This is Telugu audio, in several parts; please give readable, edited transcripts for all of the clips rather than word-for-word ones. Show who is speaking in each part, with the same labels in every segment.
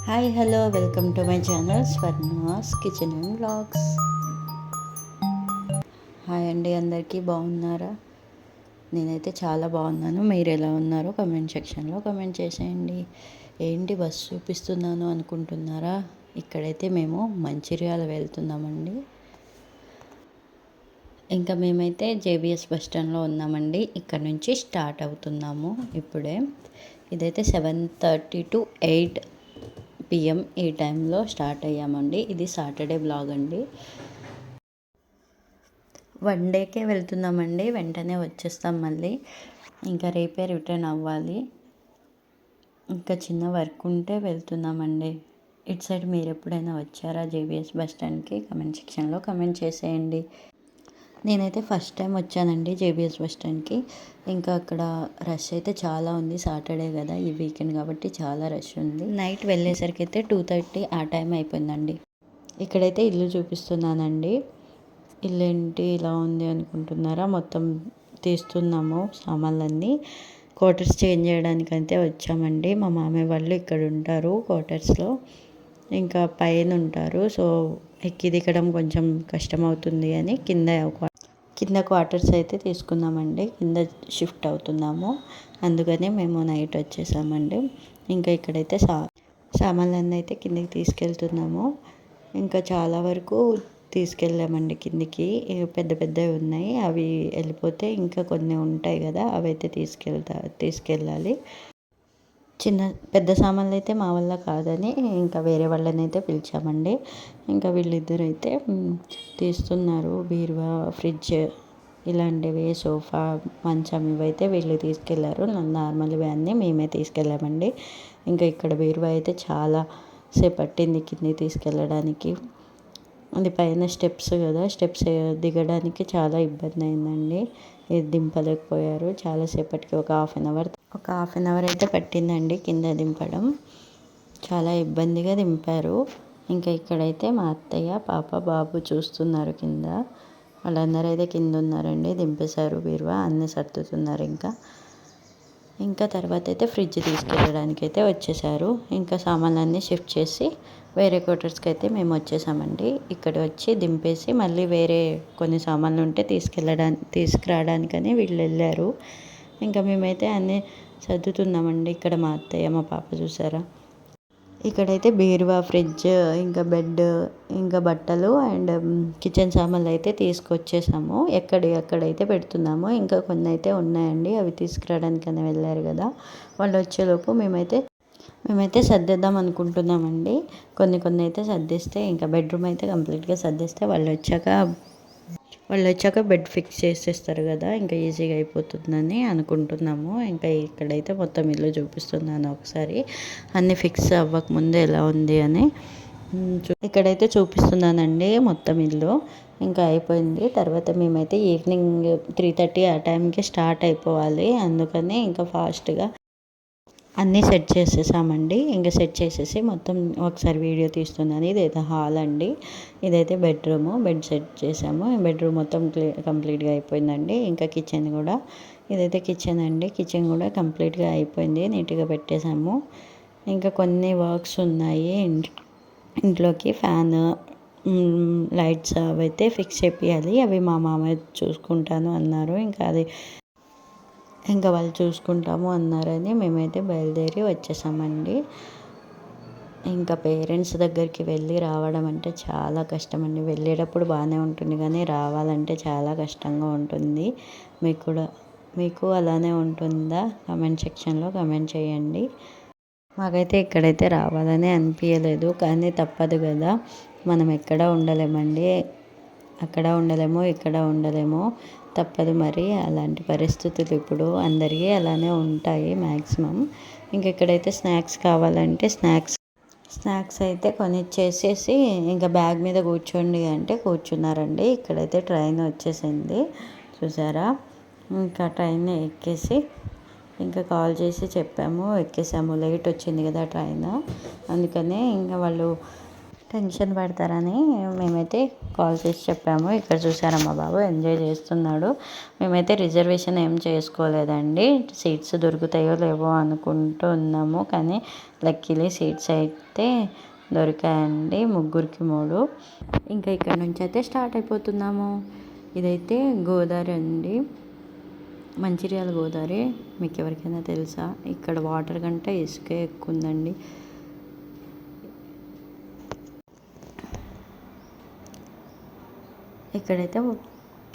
Speaker 1: Hi hello welcome to my channel Swarna's kitchen and vlogs. Hi అండి, అందరికీ బాగున్నారా? నేనైతే చాలా బాగున్నాను. మీరు ఎలా ఉన్నారో కమెంట్ సెక్షన్లో కమెంట్ చేసేయండి. ఏంటి బస్సు చూపిస్తున్నాను అనుకుంటున్నారా? ఇక్కడైతే మేము మంచిర్యాల వెళ్తున్నామండి. ఇంకా మేమైతే జేబీఎస్ బస్ స్టాండ్లో ఉన్నామండి. ఇక్కడ నుంచి స్టార్ట్ అవుతున్నాము ఇప్పుడే. ఇదైతే 7:30 to 8 PM ఈ టైంలో స్టార్ట్ అయ్యామండి. ఇది సాటర్డే బ్లాగ్ అండి. వన్ డేకే వెళ్తున్నామండి, వెంటనే వచ్చేస్తాం మళ్ళీ. ఇంకా రేపే రిటర్న్ అవ్వాలి. ఇంకా చిన్న వర్క్ ఉంటే వెళ్తున్నామండి. ఇటు సైడ్ మీరు ఎప్పుడైనా వచ్చారా జేబీఎస్ బస్ స్టాండ్కి? కమెంట్ సెక్షన్లో కమెంట్ చేసేయండి. నేనైతే ఫస్ట్ టైం వచ్చానండి జేబీఎస్ బస్ స్టాండ్కి. ఇంకా అక్కడ రష్ అయితే చాలా ఉంది. సాటర్డే కదా, ఈ వీకెండ్ కాబట్టి చాలా రష్ ఉంది. నైట్ వెళ్ళేసరికి అయితే 2:30 ఆ టైం అయిపోయిందండి. ఇక్కడైతే ఇల్లు చూపిస్తున్నానండి. ఇల్లు ఏంటి ఇలా ఉంది అనుకుంటున్నారా? మొత్తం తీస్తున్నాము సామాన్లన్నీ. క్వార్టర్స్ చేంజ్ చేయడానికి అయితే వచ్చామండి. మా మామయ్య వాళ్ళు ఇక్కడ ఉంటారు క్వార్టర్స్లో, ఇంకా పైన ఉంటారు. సో ఎక్కి దిగడం కొంచెం కష్టం అవుతుంది అని కింద క్వార్టర్స్ అయితే తీసుకున్నామండి. కింద షిఫ్ట్ అవుతున్నాము, అందుకని మేము నైట్ వచ్చేసామండి. ఇంకా ఇక్కడైతే సామాన్లన్నీ అయితే కిందికి తీసుకెళ్తున్నాము. ఇంకా చాలా వరకు తీసుకెళ్ళామండి కిందికి. పెద్ద పెద్దవి ఉన్నాయి, అవి వెళ్ళిపోతే ఇంకా కొన్ని ఉంటాయి కదా, అవి అయితే తీసుకెళ్ళాలి. పెద్ద సామాన్లు అయితే మా వల్ల కాదని ఇంకా వేరే వాళ్ళని అయితే పిలిచామండి. ఇంకా వీళ్ళిద్దరు అయితే తీస్తున్నారు. బీరువా, ఫ్రిడ్జ్ ఇలాంటివి, సోఫా, మంచం ఇవైతే వీళ్ళు తీసుకెళ్లారు. నార్మల్వి అన్నీ మేమే తీసుకెళ్ళామండి. ఇంకా ఇక్కడ బీరువా అయితే చాలా సేపు పట్టింది కింది తీసుకెళ్ళడానికి. అది పైన స్టెప్స్ కదా, స్టెప్స్ దిగడానికి చాలా ఇబ్బంది అయిందండి. ఇది దింపలేకపోయారు. చాలాసేపటికి ఒక హాఫ్ అన్ అవర్ అయితే పట్టిందండి కింద దింపడం. చాలా ఇబ్బందిగా దింపారు. ఇంకా ఇక్కడైతే మా అత్తయ్య, పాప, బాబు చూస్తున్నారు కింద. వాళ్ళందరూ అయితే కింద ఉన్నారండి. దింపేశారు బీరువా, అన్నీ సర్దుతున్నారు. ఇంకా తర్వాత అయితే ఫ్రిడ్జ్ తీసుకెళ్ళడానికి అయితే వచ్చేసారు. ఇంకా సామాన్లన్నీ షిఫ్ట్ చేసి వేరే క్వార్టర్స్కి అయితే మేము వచ్చేసామండి. ఇక్కడ వచ్చి దింపేసి మళ్ళీ వేరే కొన్ని సామాన్లు ఉంటే తీసుకురావడానికని వీళ్ళు వెళ్ళారు. ఇంకా మేమైతే అన్నీ సర్దుతున్నామండి. ఇక్కడ మా అత్తయ్య, మా పాప చూసారా. ఇక్కడైతే బీరువా, ఫ్రిడ్జ్, ఇంకా బెడ్, ఇంకా బట్టలు అండ్ కిచెన్ సామాన్లు అయితే తీసుకొచ్చేసాము. ఎక్కడైతే పెడుతున్నామో ఇంకా కొన్ని అయితే ఉన్నాయండి, అవి తీసుకురావడానికని వెళ్ళారు కదా. వాళ్ళు వచ్చేలోపు మేమైతే సర్దేద్దాం అనుకుంటున్నామండి. కొన్ని అయితే సర్దిస్తే ఇంకా బెడ్రూమ్ అయితే కంప్లీట్గా సర్దిస్తే వాళ్ళు వచ్చాక బెడ్ ఫిక్స్ చేసేస్తారు కదా, ఇంకా ఈజీగా అయిపోతుందని అనుకుంటున్నాము. ఇంకా ఇక్కడైతే మొత్తం ఇల్లు చూపిస్తున్నాను ఒకసారి, అన్నీ ఫిక్స్ అవ్వకముందు ఎలా ఉంది అని. ఇక్కడైతే చూపిస్తున్నానండి మొత్తం ఇల్లు. ఇంకా అయిపోయింది. తర్వాత మేమైతే ఈవినింగ్ 3:30 ఆ టైంకి స్టార్ట్ అయిపోవాలి. అందుకని ఇంకా ఫాస్ట్గా అన్నీ సెట్ చేసేసామండి. ఇంకా సెట్ చేసేసి మొత్తం ఒకసారి వీడియో తీస్తున్నాను. ఇదైతే హాల్ అండి, ఇదైతే బెడ్ సెట్ చేసాము. బెడ్రూమ్ మొత్తం కంప్లీట్గా అయిపోయిందండి. ఇంకా ఇదైతే కిచెన్ అండి. కిచెన్ కూడా కంప్లీట్గా అయిపోయింది, నీట్గా పెట్టేసాము. ఇంకా కొన్ని వర్క్స్ ఉన్నాయి ఇంట్లోకి. ఫ్యాన్, లైట్స్ అవైతే ఫిక్స్ చేయాలి. అవి మా మామయ్య చూసుకుంటాను అన్నారు. ఇంకా వాళ్ళు చూసుకుంటాము అన్నారని మేమైతే బయలుదేరి వచ్చేసామండి. ఇంకా పేరెంట్స్ దగ్గరికి వెళ్ళి రావడం అంటే చాలా కష్టం అండి. వెళ్ళేటప్పుడు బాగానే ఉంటుంది కానీ రావాలంటే చాలా కష్టంగా ఉంటుంది. మీకు అలానే ఉంటుందా? కమెంట్ సెక్షన్లో కమెంట్ చేయండి. మాకైతే ఇక్కడైతే రావాలని అనిపించలేదు, కానీ తప్పదు కదా, మనం ఎక్కడ ఉండలేమండి. అక్కడ ఉండలేమో, ఇక్కడ ఉండలేమో, తప్పదు మరి. అలాంటి పరిస్థితులు ఇప్పుడు అందరికీ అలానే ఉంటాయి మ్యాక్సిమం. ఇక్కడైతే స్నాక్స్ కావాలంటే స్నాక్స్ అయితే కొనిచ్చేసేసి ఇంకా బ్యాగ్ మీద కూర్చోండి అంటే కూర్చున్నారండి. ఇక్కడైతే ట్రైన్ వచ్చేసింది చూసారా. ఇంకా ట్రైన్ ఎక్కేసి ఇంకా కాల్ చేసి చెప్పాము, ఎక్కేసాము. లేట్ వచ్చింది కదా ట్రైన్, అందుకనే ఇంకా వాళ్ళు టెన్షన్ పడతారని మేమైతే కాల్ చేసి చెప్పాము. ఇక్కడ చూసారా మా బాబు ఎంజాయ్ చేస్తున్నాడు. మేమైతే రిజర్వేషన్ ఏం చేసుకోలేదండి. సీట్స్ దొరుకుతాయో లేవో అనుకుంటూ ఉన్నాము, కానీ లక్కీలీ సీట్స్ అయితే దొరికాయండి. 3కి 3. ఇంకా ఇక్కడ నుంచి అయితే స్టార్ట్ అయిపోతున్నాము. ఇదైతే గోదావరి అండి, మంచిర్యాల గోదావరి. మీకు ఎవరికైనా తెలుసా? ఇక్కడ వాటర్ కంటే ఇసుకే ఎక్కువ ఉందండి. ఇక్కడైతే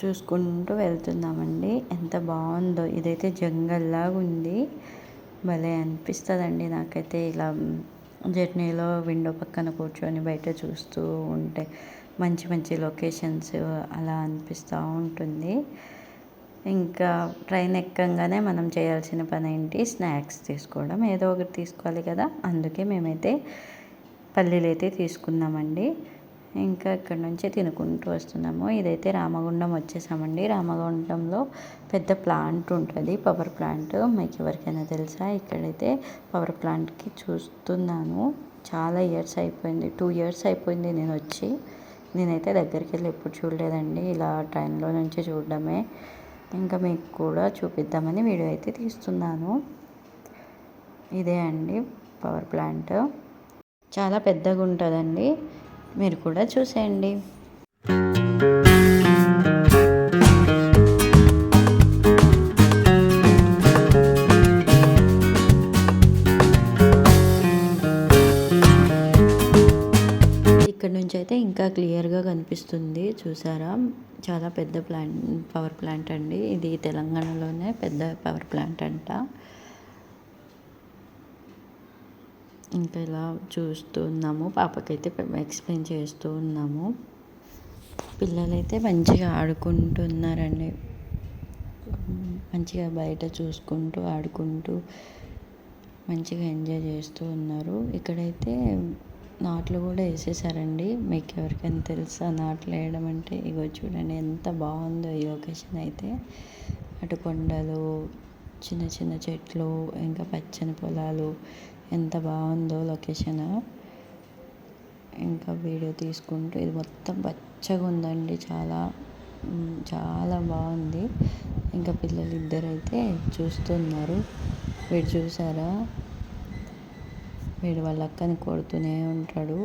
Speaker 1: చూసుకుంటూ వెళ్తున్నామండి. ఎంత బాగుందో, ఇదైతే జంగల్లాగా ఉంది. భలే అనిపిస్తుందండి నాకైతే ఇలా జర్నీలో విండో పక్కన కూర్చొని బయట చూస్తూ ఉంటే మంచి మంచి లొకేషన్స్ అలా అనిపిస్తూ ఉంటుంది. ఇంకా ట్రైన్ ఎక్కంగానే మనం చేయాల్సిన పని ఏంటి? స్నాక్స్ తీసుకోవడం. ఏదో ఒకటి తీసుకోవాలి కదా, అందుకే మేమైతే పల్లీలు అయితే తీసుకున్నామండి. ఇంకా ఇక్కడ నుంచి తినుకుంటూ వస్తున్నాము. ఇదైతే రామగుండం వచ్చేసామండి. రామగుండంలో పెద్ద ప్లాంట్ ఉంటుంది, పవర్ ప్లాంట్. మీకు ఎవరికైనా తెలుసా? ఇక్కడైతే పవర్ ప్లాంట్కి చూస్తున్నాను. చాలా ఇయర్స్ అయిపోయింది, 2 years అయిపోయింది నేను వచ్చి. నేనైతే దగ్గరికి వెళ్ళి ఎప్పుడు చూడలేదండి, ఇలా ట్రైన్లో నుంచి చూడడమే. ఇంకా మీకు కూడా చూపిద్దామని వీడియో అయితే తీస్తున్నాను. ఇదే అండి పవర్ ప్లాంట్, చాలా పెద్దగా ఉంటుందండి. మీరు కూడా చూసేయండి. ఇక్కడ నుంచి అయితే ఇంకా క్లియర్గా కనిపిస్తుంది, చూసారా? చాలా పెద్ద పవర్ ప్లాంట్ అండి. ఇది తెలంగాణలోనే పెద్ద పవర్ ప్లాంట్ అంట. ఇంకా ఇలా చూస్తూ ఉన్నాము, పాపకైతే ఎక్స్ప్లెయిన్ చేస్తూ ఉన్నాము. పిల్లలైతే మంచిగా ఆడుకుంటున్నారండి, మంచిగా బయట చూసుకుంటూ ఆడుకుంటూ మంచిగా ఎంజాయ్ చేస్తూ ఉన్నారు. ఇక్కడైతే నాట్లు కూడా వేసేసారండి. మీకు ఎవరికైనా తెలుసా నాట్లు వేయడం అంటే? ఇగో చూడండి ఎంత బాగుందో ఈ లొకేషన్ అయితే. అటు కొండలు, చిన్న చిన్న చెట్లు, ఇంకా పచ్చని పొలాలు, ఎంత బాగుందో లొకేషన్. ఇంకా వీడియో తీసుకుంటూ, ఇది మొత్తం పచ్చగా ఉందండి, చాలా చాలా బాగుంది. ఇంకా పిల్లలు ఇద్దరైతే చూస్తున్నారు. వీడు చూసారా, వీడు వాళ్ళ అక్కని కొడుతూనే ఉంటాడు.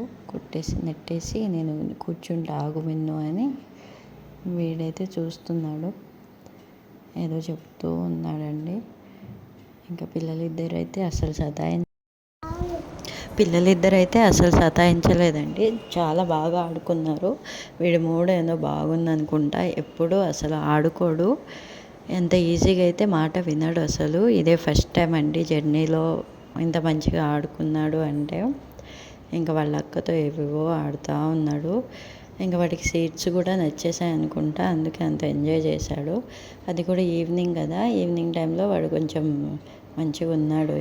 Speaker 1: నెట్టేసి నేను కూర్చుంటే ఆగు మిన్ను అని వీడైతే చూస్తున్నాడు, ఏదో చెప్తూ ఉన్నాడండి. ఇంకా పిల్లలిద్దరైతే అసలు సతాయించలేదండి, చాలా బాగా ఆడుకున్నారు. వీడి మూడు ఏదో బాగుంది అనుకుంటా, ఎప్పుడు అసలు ఆడుకోడు. ఎంత ఈజీగా అయితే మాట వినడు అసలు. ఇదే ఫస్ట్ టైం అండి జర్నీలో ఇంత మంచిగా ఆడుకున్నాడు అంటే. ఇంకా వాళ్ళ అక్కతో ఏవేవో ఆడుతూ ఉన్నాడు. ఇంకా వాడికి సీట్స్ కూడా నచ్చేసాయి అనుకుంటా, అందుకే అంత ఎంజాయ్ చేశాడు. అది కూడా ఈవినింగ్ కదా, ఈవినింగ్ టైంలో వాడు కొంచెం మంచిగా ఉన్నాడు.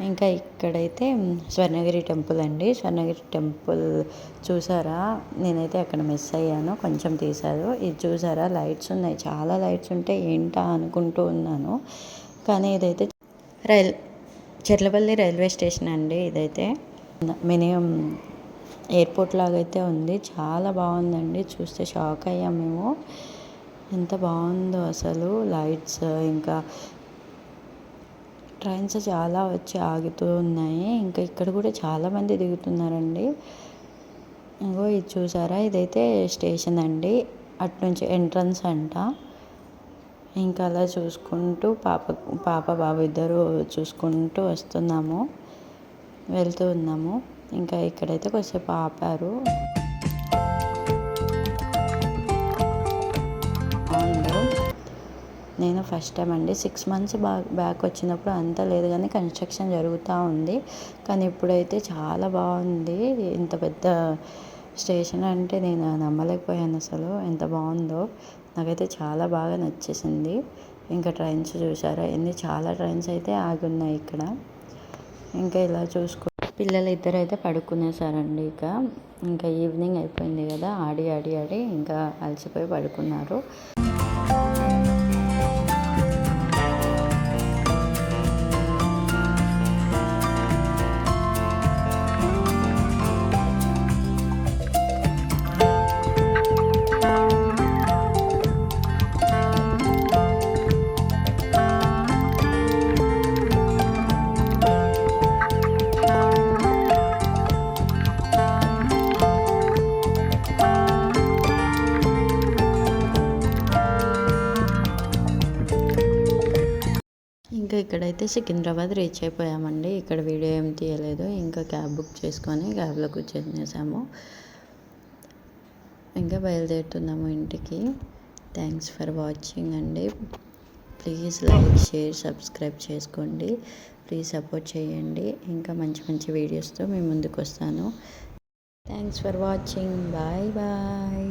Speaker 1: ఇంకా ఇక్కడైతే స్వర్ణగిరి టెంపుల్ అండి. స్వర్ణగిరి టెంపుల్ చూసారా? నేనైతే అక్కడ మిస్ అయ్యాను, కొంచెం తీశారు. ఇది చూసారా, లైట్స్ ఉన్నాయి, చాలా లైట్స్ ఉంటే ఏంటా అనుకుంటూ ఉన్నాను. కానీ ఇదైతే చెర్లపల్లి రైల్వే స్టేషన్ అండి. ఇదైతే మినిమం ఎయిర్పోర్ట్ లాగా అయితే ఉంది, చాలా బాగుందండి. చూస్తే షాక్ అయ్యాం మేము, ఎంత బాగుందో అసలు. లైట్స్, ఇంకా ట్రైన్స్ చాలా వచ్చి ఆగుతూ ఉన్నాయి. ఇంకా ఇక్కడ కూడా చాలామంది దిగుతున్నారండి. ఇంకో ఇది చూసారా, ఇదైతే స్టేషన్ అండి, అటు నుంచి ఎంట్రన్స్ అంట. ఇంకా అలా చూసుకుంటూ పాప బాబు ఇద్దరు చూసుకుంటూ వెళ్తూ ఉన్నాము. ఇంకా ఇక్కడైతే కొద్దిసేపు ఆపారు. నేను ఫస్ట్ టైం అండి, 6 months బ్యాక్ వచ్చినప్పుడు అంతా లేదు, కానీ కన్స్ట్రక్షన్ జరుగుతూ ఉంది. కానీ ఇప్పుడైతే చాలా బాగుంది. ఇంత పెద్ద స్టేషన్ అంటే నేను నమ్మలేకపోయాను అసలు, ఎంత బాగుందో. నాకైతే చాలా బాగా నచ్చేసింది. ఇంకా ట్రైన్స్ చూసారా, చాలా ట్రైన్స్ అయితే ఆగున్నాయి ఇక్కడ. ఇంకా ఇలా పిల్లలు ఇద్దరు అయితే పడుకునేసారండి. ఇంకా ఈవినింగ్ అయిపోయింది కదా, ఆడి ఇంకా అలసిపోయి పడుకున్నారు. ఇంకా ఇక్కడైతే సికింద్రాబాద్ రీచ్ అయిపోయామండి. ఇక్కడ వీడియో ఏం తీయలేదు. ఇంకా క్యాబ్ బుక్ చేసుకొని క్యాబ్లో కూర్చొనేసాము. ఇంకా బయలుదేరుతున్నాము ఇంటికి. థ్యాంక్స్ ఫర్ వాచింగ్ అండి. ప్లీజ్ లైక్, షేర్, సబ్స్క్రైబ్ చేసుకోండి. ప్లీజ్ సపోర్ట్ చేయండి. ఇంకా మంచి మంచి వీడియోస్తో మీ ముందుకు వస్తాను. Thanks for watching. Bye bye.